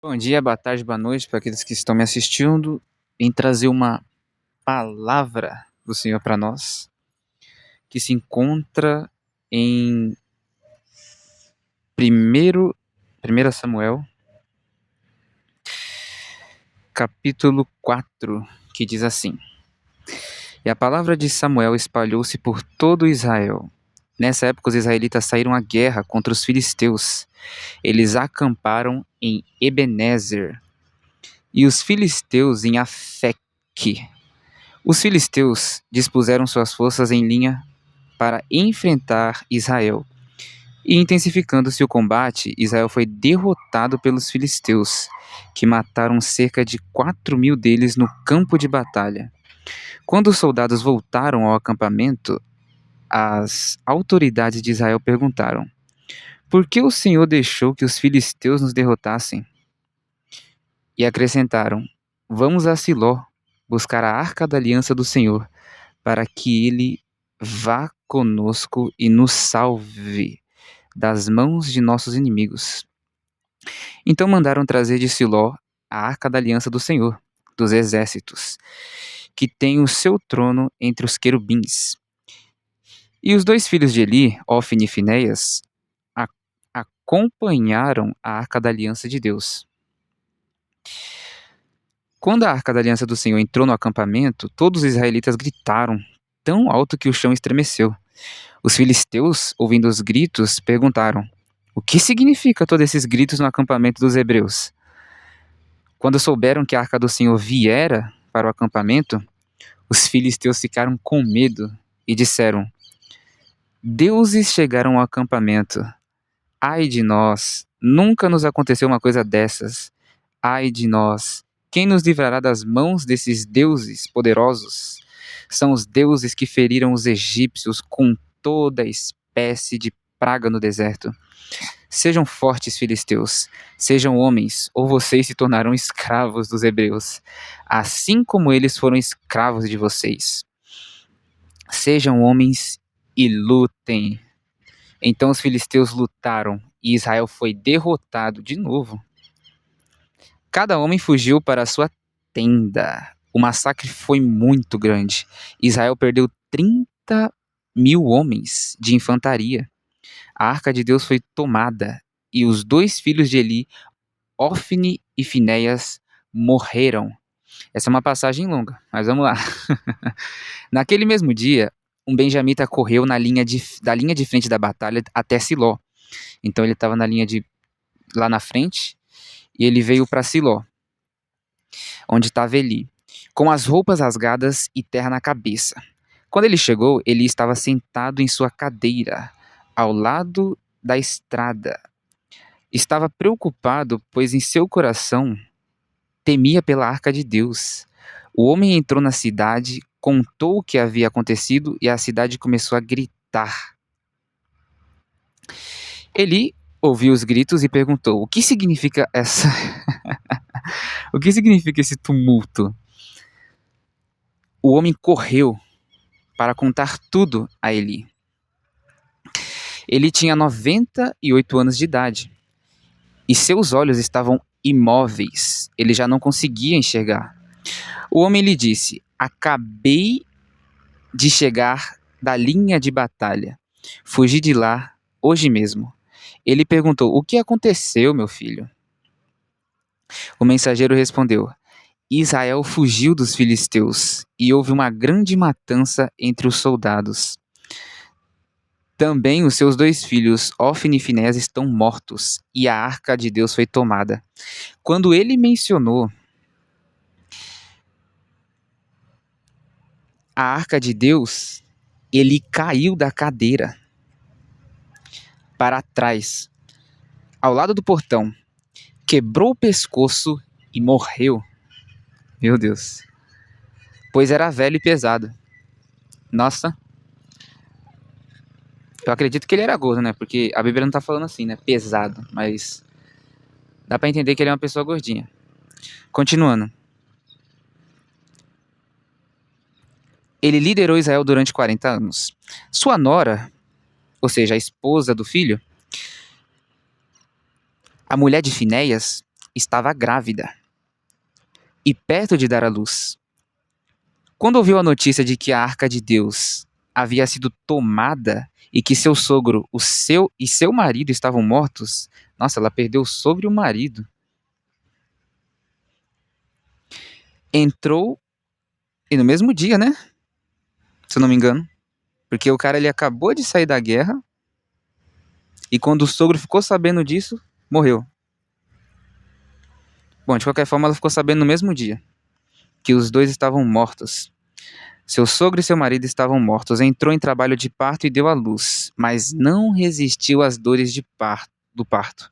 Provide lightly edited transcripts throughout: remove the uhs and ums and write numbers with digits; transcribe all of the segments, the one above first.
Bom dia, boa tarde, boa noite para aqueles que estão me assistindo, em trazer uma palavra do Senhor para nós, que se encontra em 1 Samuel, capítulo 4, que diz assim: E a palavra de Samuel espalhou-se por todo Israel. Nessa época, os israelitas saíram à guerra contra os filisteus. Eles acamparam em Ebenezer e os filisteus em Afeque. Os filisteus dispuseram suas forças em linha para enfrentar Israel. E intensificando-se o combate, Israel foi derrotado pelos filisteus, que mataram cerca de 4.000 deles no campo de batalha. Quando os soldados voltaram ao acampamento, as autoridades de Israel perguntaram: Por que o Senhor deixou que os filisteus nos derrotassem? E acrescentaram: Vamos a Siló buscar a arca da aliança do Senhor, para que ele vá conosco e nos salve das mãos de nossos inimigos. Então mandaram trazer de Siló a arca da aliança do Senhor, dos exércitos, que tem o seu trono entre os querubins. E os dois filhos de Eli, Ofni e Finéias, acompanharam a arca da aliança de Deus. Quando a arca da aliança do Senhor entrou no acampamento, todos os israelitas gritaram tão alto que o chão estremeceu. Os filisteus, ouvindo os gritos, perguntaram: O que significa todos esses gritos no acampamento dos hebreus? Quando souberam que a arca do Senhor viera para o acampamento, os filisteus ficaram com medo e disseram: Deuses chegaram ao acampamento. Ai de nós! Nunca nos aconteceu uma coisa dessas. Ai de nós! Quem nos livrará das mãos desses deuses poderosos? São os deuses que feriram os egípcios com toda espécie de praga no deserto. Sejam fortes, filisteus, sejam homens, ou vocês se tornarão escravos dos hebreus, assim como eles foram escravos de vocês. Sejam homens e lutem. Então os filisteus lutaram e Israel foi derrotado de novo. Cada homem fugiu para a sua tenda. O massacre foi muito grande. Israel perdeu 30.000 homens de infantaria. A arca de Deus foi tomada e os dois filhos de Eli, Ofni e Finéias, morreram. Essa é uma passagem longa, mas vamos lá. Naquele mesmo dia, um benjamita correu da linha de frente da batalha até Siló. Então ele estava lá na frente e ele veio para Siló, onde estava Eli, com as roupas rasgadas e terra na cabeça. Quando ele chegou, Eli estava sentado em sua cadeira, ao lado da estrada. Estava preocupado, pois em seu coração temia pela arca de Deus. O homem entrou na cidade, contou o que havia acontecido e a cidade começou a gritar. Eli ouviu os gritos e perguntou: O que significa o que significa esse tumulto? O homem correu para contar tudo a Eli. Ele tinha 98 anos de idade e seus olhos estavam imóveis. Ele já não conseguia enxergar. O homem lhe disse: Acabei de chegar da linha de batalha. Fugi de lá hoje mesmo. Ele perguntou: O que aconteceu, meu filho? O mensageiro respondeu: Israel fugiu dos filisteus e houve uma grande matança entre os soldados. Também os seus dois filhos, Ofni e Finéias, estão mortos e a arca de Deus foi tomada. Quando ele mencionou a arca de Deus, ele caiu da cadeira para trás, ao lado do portão, quebrou o pescoço e morreu. Meu Deus. Pois era velho e pesado. Nossa. Eu acredito que ele era gordo, né? Porque a Bíblia não tá falando assim, né? Pesado. Mas dá pra entender que ele é uma pessoa gordinha. Continuando. Ele liderou Israel durante 40 anos. Sua nora, ou seja, a esposa do filho, a mulher de Finéias, estava grávida e perto de dar à luz. Quando ouviu a notícia de que a arca de Deus havia sido tomada e que seu sogro, o seu e seu marido estavam mortos, nossa, ela perdeu o sogro e o marido. Entrou, e no mesmo dia, né? Se eu não me engano. Porque o cara ele acabou de sair da guerra e quando o sogro ficou sabendo disso, morreu. Bom, de qualquer forma, ela ficou sabendo no mesmo dia que os dois estavam mortos. Seu sogro e seu marido estavam mortos. Entrou em trabalho de parto e deu à luz, mas não resistiu às dores do parto.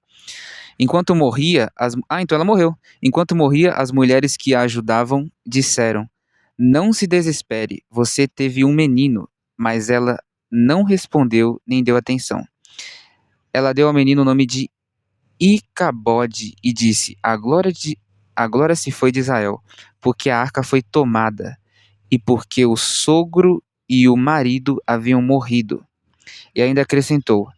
Enquanto morria, então ela morreu. Enquanto morria, as mulheres que a ajudavam disseram: Não se desespere, você teve um menino. Mas ela não respondeu nem deu atenção. Ela deu ao menino o nome de Icabode e disse: a glória se foi de Israel, porque a arca foi tomada e porque o sogro e o marido haviam morrido. E ainda acrescentou: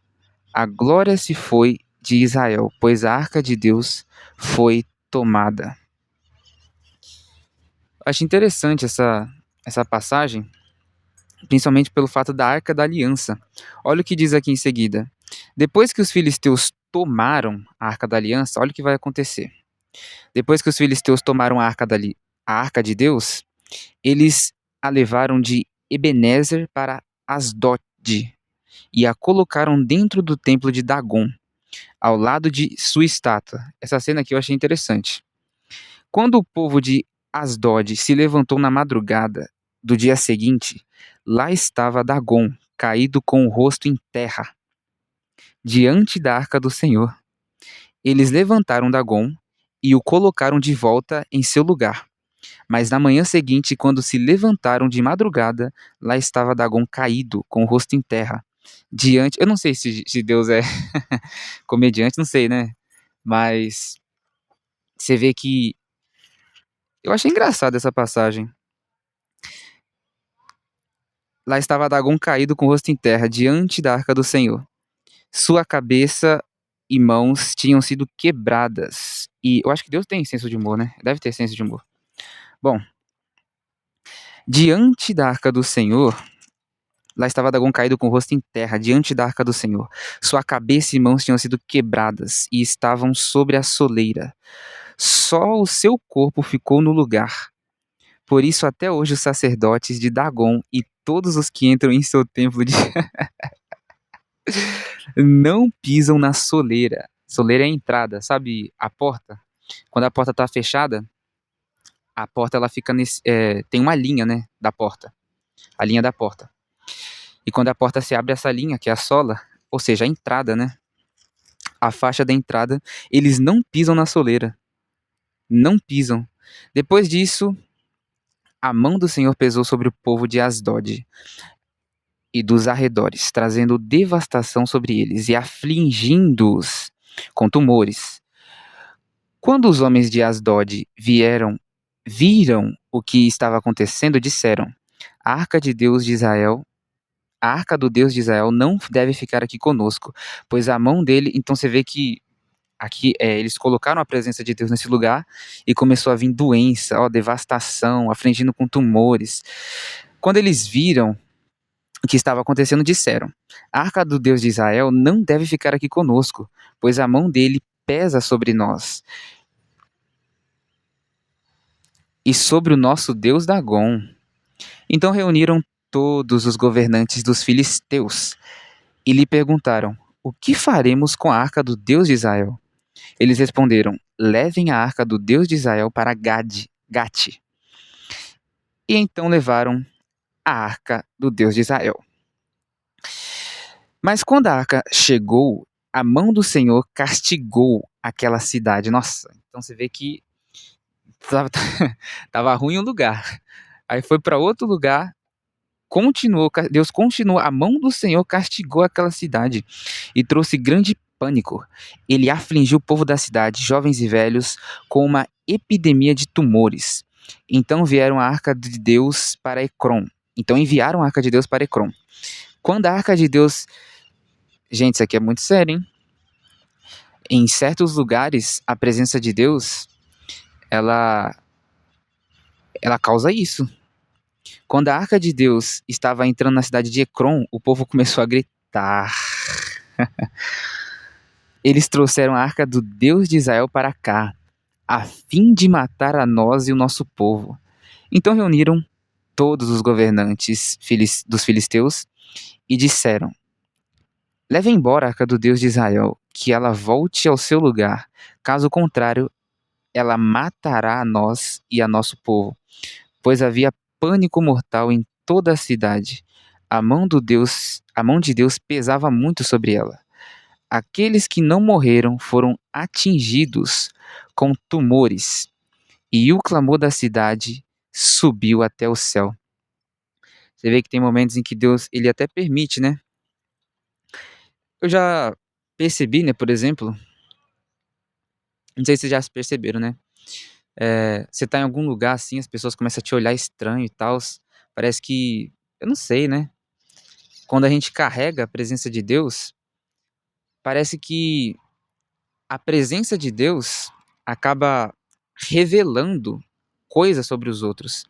a glória se foi de Israel, pois a arca de Deus foi tomada. Acho interessante essa passagem, principalmente pelo fato da arca da aliança. Olha o que diz aqui em seguida. Depois que os filisteus tomaram a arca da aliança, olha o que vai acontecer. Depois que os filisteus tomaram a arca de Deus, eles a levaram de Ebenezer para Asdod e a colocaram dentro do templo de Dagon, ao lado de sua estátua. Essa cena aqui eu achei interessante. Quando o povo de Asdod se levantou na madrugada do dia seguinte, lá estava Dagon, caído com o rosto em terra, diante da arca do Senhor. Eles levantaram Dagon e o colocaram de volta em seu lugar. Mas na manhã seguinte, quando se levantaram de madrugada, lá estava Dagon caído, com o rosto em terra. Eu não sei se Deus é comediante, não sei, né? Mas você vê que eu achei engraçada essa passagem. Lá estava Dagon caído com o rosto em terra, diante da arca do Senhor. Sua cabeça e mãos tinham sido quebradas. E eu acho que Deus tem senso de humor, né? Deve ter senso de humor. Bom, diante da arca do Senhor, lá estava Dagon caído com o rosto em terra, diante da arca do Senhor. Sua cabeça e mãos tinham sido quebradas e estavam sobre a soleira. Só o seu corpo ficou no lugar. Por isso, até hoje, os sacerdotes de Dagon e todos os que entram em seu templo não pisam na soleira. Soleira é a entrada, sabe a porta? Quando a porta está fechada, a porta ela fica tem uma linha, né, da porta. A linha da porta. E quando a porta se abre, essa linha, que é a sola, ou seja, a entrada, né? A faixa da entrada, eles não pisam na soleira. Não pisam. Depois disso, a mão do Senhor pesou sobre o povo de Asdod e dos arredores, trazendo devastação sobre eles e afligindo-os com tumores. Quando os homens de Asdod viram o que estava acontecendo, disseram: A arca de Deus de Israel a arca do Deus de Israel não deve ficar aqui conosco, pois a mão dele. Então você vê que aqui eles colocaram a presença de Deus nesse lugar e começou a vir doença, devastação, afligindo com tumores. Quando eles viram o que estava acontecendo, disseram: A arca do Deus de Israel não deve ficar aqui conosco, pois a mão dele pesa sobre nós e sobre o nosso Deus Dagon. Então reuniram todos os governantes dos filisteus e lhe perguntaram: O que faremos com a arca do Deus de Israel? Eles responderam: Levem a arca do Deus de Israel para Gate. E então levaram a arca do Deus de Israel. Mas quando a arca chegou, a mão do Senhor castigou aquela cidade. Nossa, então você vê que tava ruim o lugar. Aí foi para outro lugar. Deus continuou, a mão do Senhor castigou aquela cidade e trouxe grande pânico. Ele afligiu o povo da cidade, jovens e velhos, com uma epidemia de tumores. Então vieram a arca de Deus para Ecrom. Então enviaram a arca de Deus para Ecrom. Quando a arca de Deus... Gente, isso aqui é muito sério, hein? Em certos lugares, a presença de Deus, ela, ela causa isso. Quando a arca de Deus estava entrando na cidade de Ecrom, o povo começou a gritar. Eles trouxeram a arca do Deus de Israel para cá, a fim de matar a nós e o nosso povo. Então reuniram todos os governantes dos filisteus e disseram: levem embora a arca do Deus de Israel, que ela volte ao seu lugar. Caso contrário, ela matará a nós e a nosso povo, pois havia pânico mortal em toda a cidade. A mão de Deus pesava muito sobre ela. Aqueles que não morreram foram atingidos com tumores, e o clamor da cidade subiu até o céu. Você vê que tem momentos em que Deus, ele até permite, né? Eu já percebi, né, por exemplo, não sei se vocês já se perceberam, né? Você tá em algum lugar assim, as pessoas começam a te olhar estranho e tal. Parece que, eu não sei, né? Quando a gente carrega a presença de Deus, parece que a presença de Deus acaba revelando coisas sobre os outros.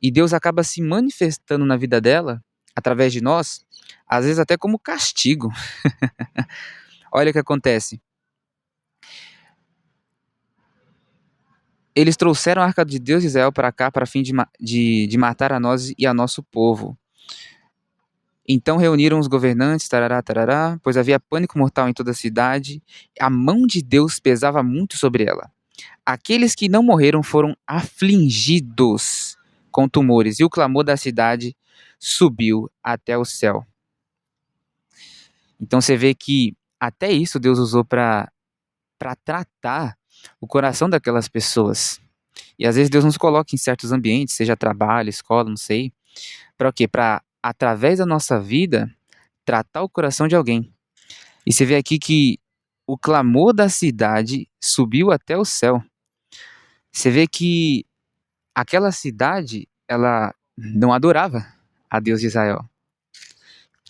E Deus acaba se manifestando na vida dela, através de nós, às vezes até como castigo. Olha o que acontece. Eles trouxeram a arca de Deus de Israel para cá para fim de matar a nós e a nosso povo. Então reuniram os governantes, tarará, tarará, pois havia pânico mortal em toda a cidade. A mão de Deus pesava muito sobre ela. Aqueles que não morreram foram afligidos com tumores, e o clamor da cidade subiu até o céu. Então você vê que até isso Deus usou para tratar o coração daquelas pessoas. E às vezes Deus nos coloca em certos ambientes, seja trabalho, escola, não sei, para o quê? Para, através da nossa vida, tratar o coração de alguém. E você vê aqui que o clamor da cidade subiu até o céu. Você vê que aquela cidade, ela não adorava a Deus de Israel.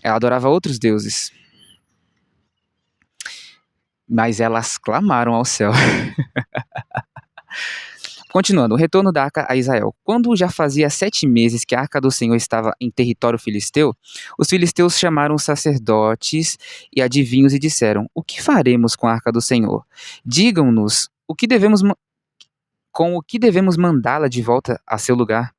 Ela adorava outros deuses. Mas elas clamaram ao céu. Continuando, o retorno da arca a Israel. Quando já fazia 7 meses que a arca do Senhor estava em território filisteu, os filisteus chamaram os sacerdotes e adivinhos e disseram: o que faremos com a arca do Senhor? Digam-nos com o que devemos mandá-la de volta a seu lugar.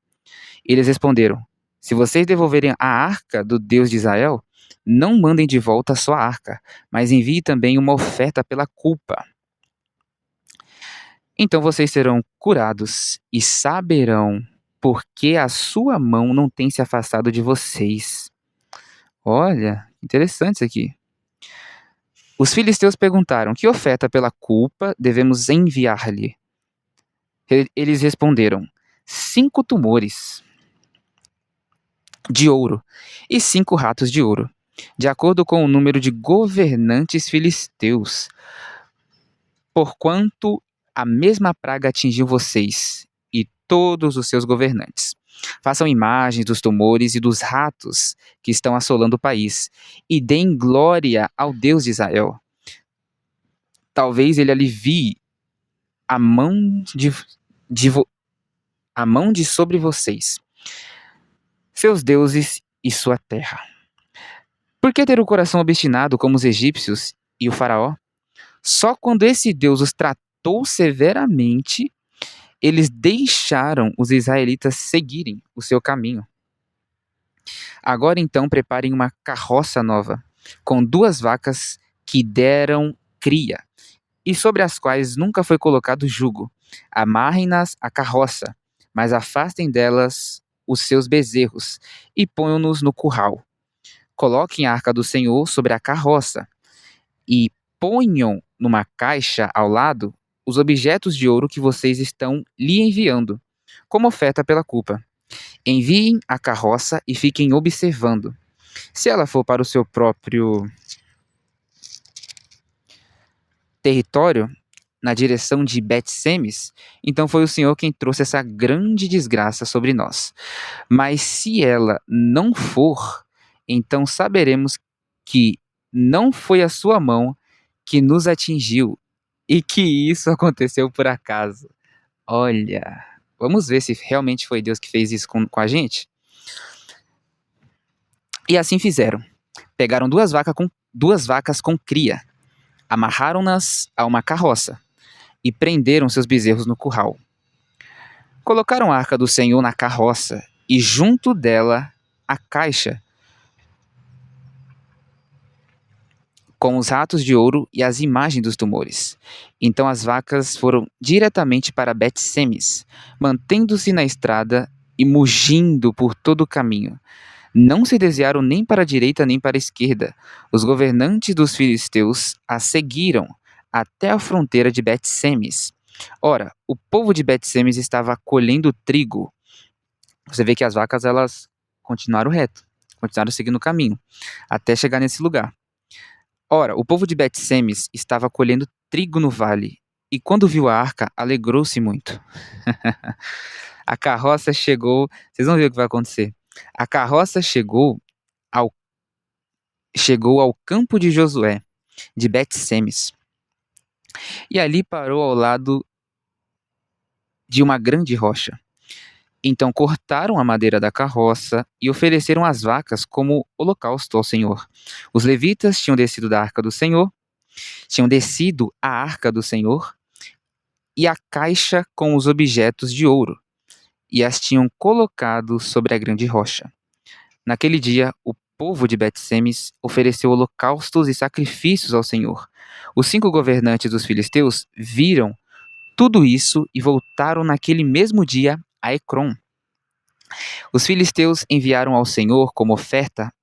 Eles responderam: se vocês devolverem a arca do Deus de Israel, não mandem de volta só a arca, mas enviem também uma oferta pela culpa. Então vocês serão curados e saberão por que a sua mão não tem se afastado de vocês. Olha, interessante isso aqui. Os filisteus perguntaram: que oferta pela culpa devemos enviar-lhe? Eles responderam: 5 tumores de ouro e 5 ratos de ouro, de acordo com o número de governantes filisteus. Porquanto a mesma praga atingiu vocês e todos os seus governantes. Façam imagens dos tumores e dos ratos que estão assolando o país, e deem glória ao Deus de Israel. Talvez ele alivie a mão a mão de sobre vocês, seus deuses e sua terra. Por que ter o coração obstinado como os egípcios e o faraó? Só quando esse Deus os tratou severamente, eles deixaram os israelitas seguirem o seu caminho. Agora então preparem uma carroça nova, com 2 vacas que deram cria, e sobre as quais nunca foi colocado jugo. Amarrem-nas à carroça, mas afastem delas os seus bezerros, e ponham-nos no curral. Coloquem a arca do Senhor sobre a carroça, e ponham numa caixa ao lado os objetos de ouro que vocês estão lhe enviando, como oferta pela culpa. Enviem a carroça e fiquem observando. Se ela for para o seu próprio território, na direção de Bet-Semes, então foi o Senhor quem trouxe essa grande desgraça sobre nós. Mas se ela não for, então saberemos que não foi a sua mão que nos atingiu e que isso aconteceu por acaso. Olha, vamos ver se realmente foi Deus que fez isso com a gente? E assim fizeram. Pegaram duas vacas com cria, amarraram-nas a uma carroça e prenderam seus bezerros no curral. Colocaram a arca do Senhor na carroça e junto dela a caixa com os ratos de ouro e as imagens dos tumores. Então as vacas foram diretamente para Bet-Semes, mantendo-se na estrada e mugindo por todo o caminho. Não se desviaram nem para a direita nem para a esquerda. Os governantes dos filisteus as seguiram até a fronteira de Bet-Semes. Ora, o povo de Bet-Semes estava colhendo trigo. Você vê que as vacas elas continuaram reto, continuaram seguindo o caminho até chegar nesse lugar. Ora, o povo de Bet-Semes estava colhendo trigo no vale, e quando viu a arca, alegrou-se muito. A carroça chegou, vocês vão ver o que vai acontecer. A carroça chegou ao campo de Josué, de Bet-Semes, e ali parou ao lado de uma grande rocha. Então cortaram a madeira da carroça e ofereceram as vacas como holocausto ao Senhor. Os levitas tinham descido a arca do Senhor e a caixa com os objetos de ouro, e as tinham colocado sobre a grande rocha. Naquele dia, o povo de Bet-Semes ofereceu holocaustos e sacrifícios ao Senhor. Os 5 governantes dos filisteus viram tudo isso e voltaram naquele mesmo dia a Ecrom. Os filisteus enviaram ao Senhor como oferta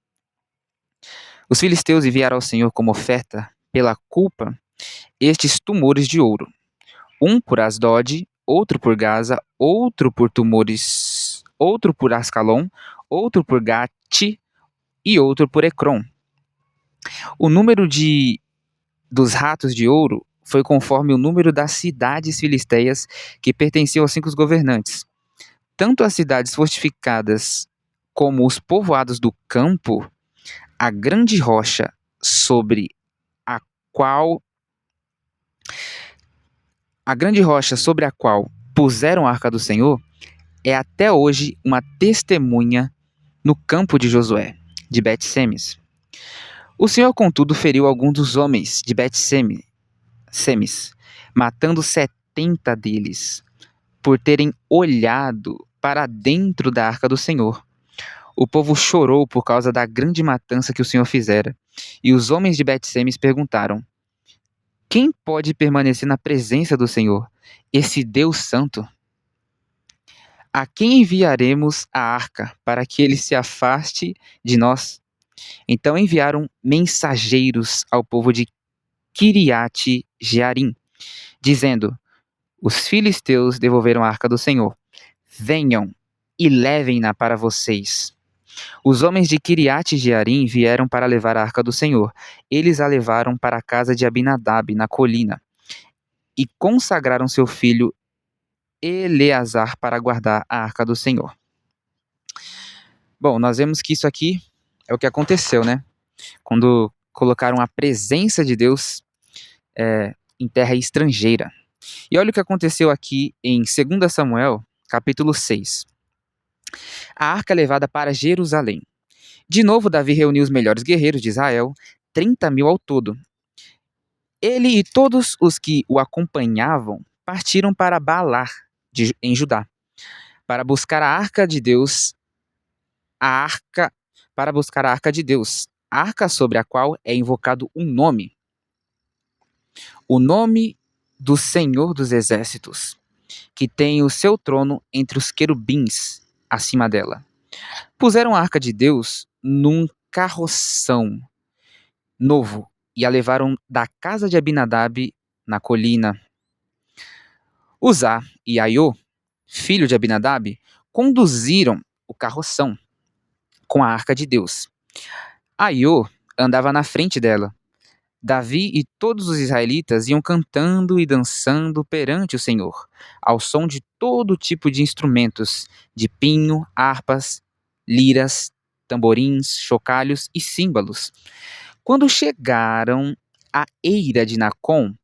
pela culpa estes tumores de ouro. Um por Asdod, outro por Gaza, outro por tumores, outro por Ascalon, outro por Gati e outro por Ecrom. O número dos ratos de ouro foi conforme o número das cidades filisteias que pertenciam aos 5 governantes. Tanto as cidades fortificadas como os povoados do campo, a grande rocha sobre a qual puseram a arca do Senhor é até hoje uma testemunha no campo de Josué, de Bet-Semes. O Senhor, contudo, feriu alguns dos homens de Bet-Semes, matando 70 deles, por terem olhado para dentro da arca do Senhor. O povo chorou por causa da grande matança que o Senhor fizera. E os homens de Bet-Semes perguntaram: quem pode permanecer na presença do Senhor, esse Deus santo? A quem enviaremos a arca para que ele se afaste de nós? Então enviaram mensageiros ao povo de Kiriate Jearim, dizendo: os filisteus devolveram a arca do Senhor. Venham e levem-na para vocês. Os homens de Kiriate Jearim vieram para levar a arca do Senhor. Eles a levaram para a casa de Abinadab, na colina, e consagraram seu filho Eleazar para guardar a arca do Senhor. Bom, nós vemos que isso aqui é o que aconteceu, né? Quando colocaram a presença de Deus em terra estrangeira. E olha o que aconteceu aqui em 2 Samuel, capítulo 6. A arca levada para Jerusalém. De novo, Davi reuniu os melhores guerreiros de Israel, 30.000 ao todo. Ele e todos os que o acompanhavam partiram para Baalar, em Judá, para buscar a arca de Deus, a arca sobre a qual é invocado o nome do Senhor dos Exércitos, que tem o seu trono entre os querubins acima dela. Puseram a arca de Deus num carroção novo e a levaram da casa de Abinadab na colina. Uzá e Aiô, filho de Abinadab, conduziram o carroção com a arca de Deus. Aiô andava na frente dela. Davi e todos os israelitas iam cantando e dançando perante o Senhor, ao som de todo tipo de instrumentos, de pinho, harpas, liras, tamborins, chocalhos e símbolos. Quando chegaram a eira de Nacon,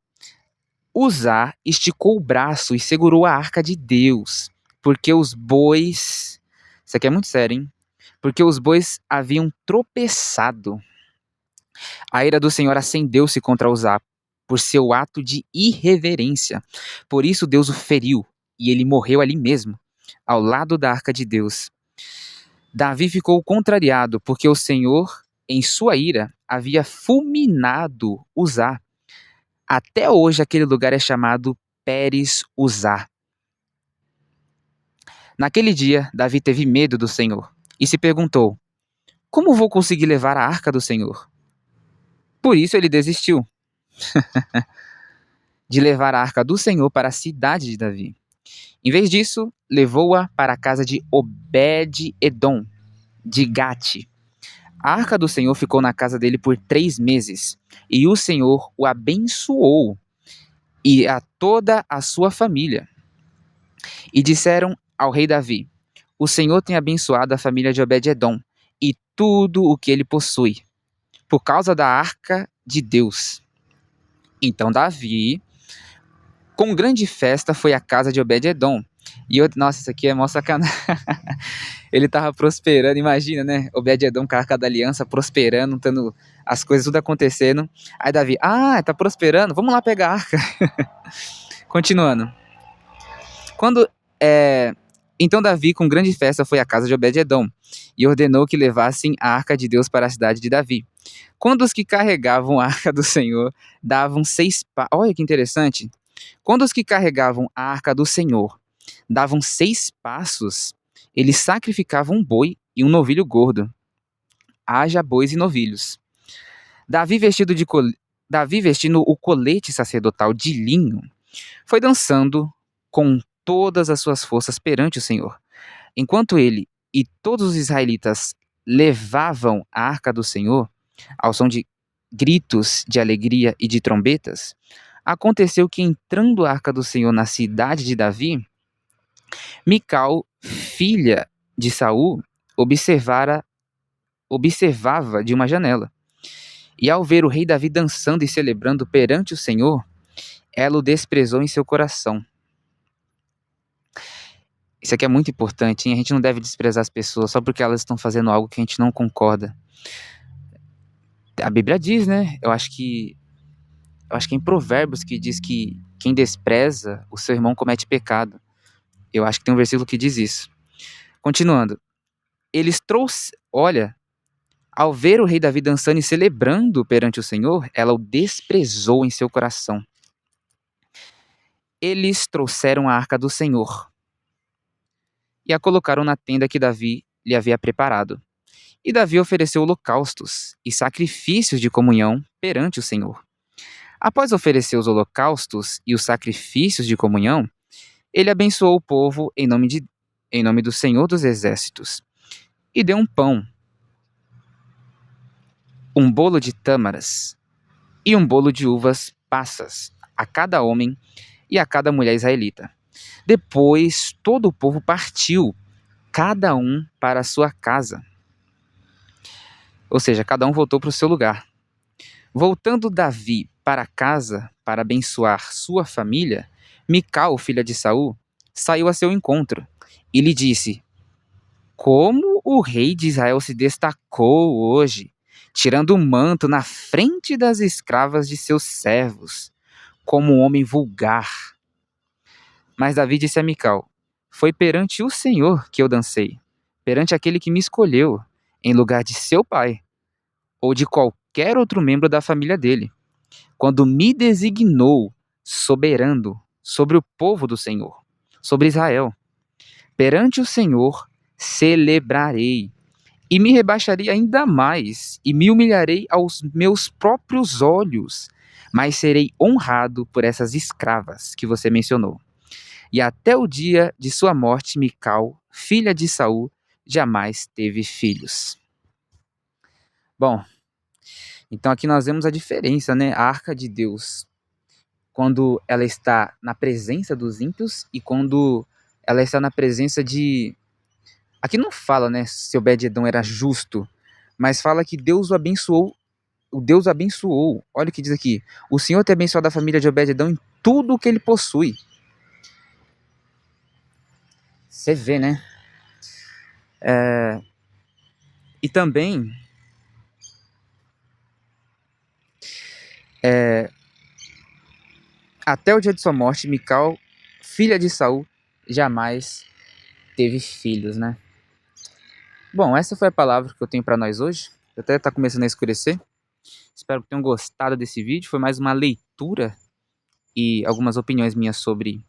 Uzá esticou o braço e segurou a arca de Deus, porque os bois... Isso aqui é muito sério, hein? Porque os bois haviam tropeçado. A ira do Senhor acendeu-se contra Uzá por seu ato de irreverência. Por isso Deus o feriu, e ele morreu ali mesmo, ao lado da arca de Deus. Davi ficou contrariado, porque o Senhor, em sua ira, havia fulminado Uzá. Até hoje aquele lugar é chamado Pérez Uzá. Naquele dia, Davi teve medo do Senhor e se perguntou: como vou conseguir levar a arca do Senhor? Por isso ele desistiu de levar a arca do Senhor para a cidade de Davi. Em vez disso, levou-a para a casa de Obed-Edom, de Gate. A arca do Senhor ficou na casa dele por 3 meses, e o Senhor o abençoou e a toda a sua família. E disseram ao rei Davi: o Senhor tem abençoado a família de Obed-Edom e tudo o que ele possui, por causa da arca de Deus. Então Davi, com grande festa, foi à casa de Obed-Edom. Nossa, isso aqui é mó sacanagem. Ele estava prosperando, imagina, né? Obed-Edom com a arca da aliança, prosperando, tendo as coisas tudo acontecendo. Aí Davi, tá prosperando? Vamos lá pegar a arca. Continuando. Então Davi, com grande festa, foi à casa de Obed-Edom e ordenou que levassem a arca de Deus para a cidade de Davi. Quando os que carregavam a arca do Senhor davam 6 passos... Olha que interessante. Quando os que carregavam a arca do Senhor davam 6 passos, eles sacrificavam um boi e um novilho gordo. Haja bois e novilhos. Davi, vestindo o colete sacerdotal de linho, foi dançando com todas as suas forças perante o Senhor. Enquanto ele e todos os israelitas levavam a arca do Senhor, ao som de gritos de alegria e de trombetas, aconteceu que, entrando a arca do Senhor na cidade de Davi, Mical, filha de Saul, observava de uma janela. E ao ver o rei Davi dançando e celebrando perante o Senhor, ela o desprezou em seu coração. Isso aqui é muito importante, hein? A gente não deve desprezar as pessoas só porque elas estão fazendo algo que a gente não concorda. A Bíblia diz, né? Eu acho que é em Provérbios que diz que quem despreza o seu irmão comete pecado. Eu acho que tem um versículo que diz isso. Continuando. Olha, ao ver o rei Davi dançando e celebrando perante o Senhor, ela o desprezou em seu coração. Eles trouxeram a arca do Senhor e a colocaram na tenda que Davi lhe havia preparado. E Davi ofereceu holocaustos e sacrifícios de comunhão perante o Senhor. Após oferecer os holocaustos e os sacrifícios de comunhão, ele abençoou o povo em nome do Senhor dos Exércitos, e deu um pão, um bolo de tâmaras e um bolo de uvas passas a cada homem e a cada mulher israelita. Depois todo o povo partiu, cada um para a sua casa. Ou seja, cada um voltou para o seu lugar. Voltando Davi para casa para abençoar sua família, Mical, filha de Saul, saiu a seu encontro e lhe disse: como o rei de Israel se destacou hoje, tirando o manto na frente das escravas de seus servos, como um homem vulgar. Mas Davi disse a Mical: foi perante o Senhor que eu dancei, perante aquele que me escolheu, em lugar de seu pai, ou de qualquer outro membro da família dele, quando me designou soberano sobre o povo do Senhor, sobre Israel. Perante o Senhor celebrarei, e me rebaixarei ainda mais, e me humilharei aos meus próprios olhos, mas serei honrado por essas escravas que você mencionou. E até o dia de sua morte, Mical, filha de Saul, jamais teve filhos. Bom, então aqui nós vemos a diferença, né? A arca de Deus, quando ela está na presença dos ímpios e quando ela está na presença de... Aqui não fala, né, se Obed-Edom era justo, mas fala que Deus o abençoou o Deus o abençoou. Olha o que diz aqui. O Senhor tem abençoado a família de Obed-edom em tudo o que ele possui. Você vê, né? E também, até o dia de sua morte, Mical, filha de Saul, jamais teve filhos, né? Bom, essa foi a palavra que eu tenho para nós hoje. Até está começando a escurecer. Espero que tenham gostado desse vídeo. Foi mais uma leitura e algumas opiniões minhas sobre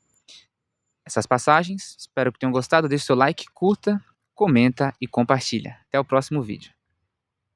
essas passagens. Espero que tenham gostado. Deixe seu like, curta, comenta e compartilha. Até o próximo vídeo.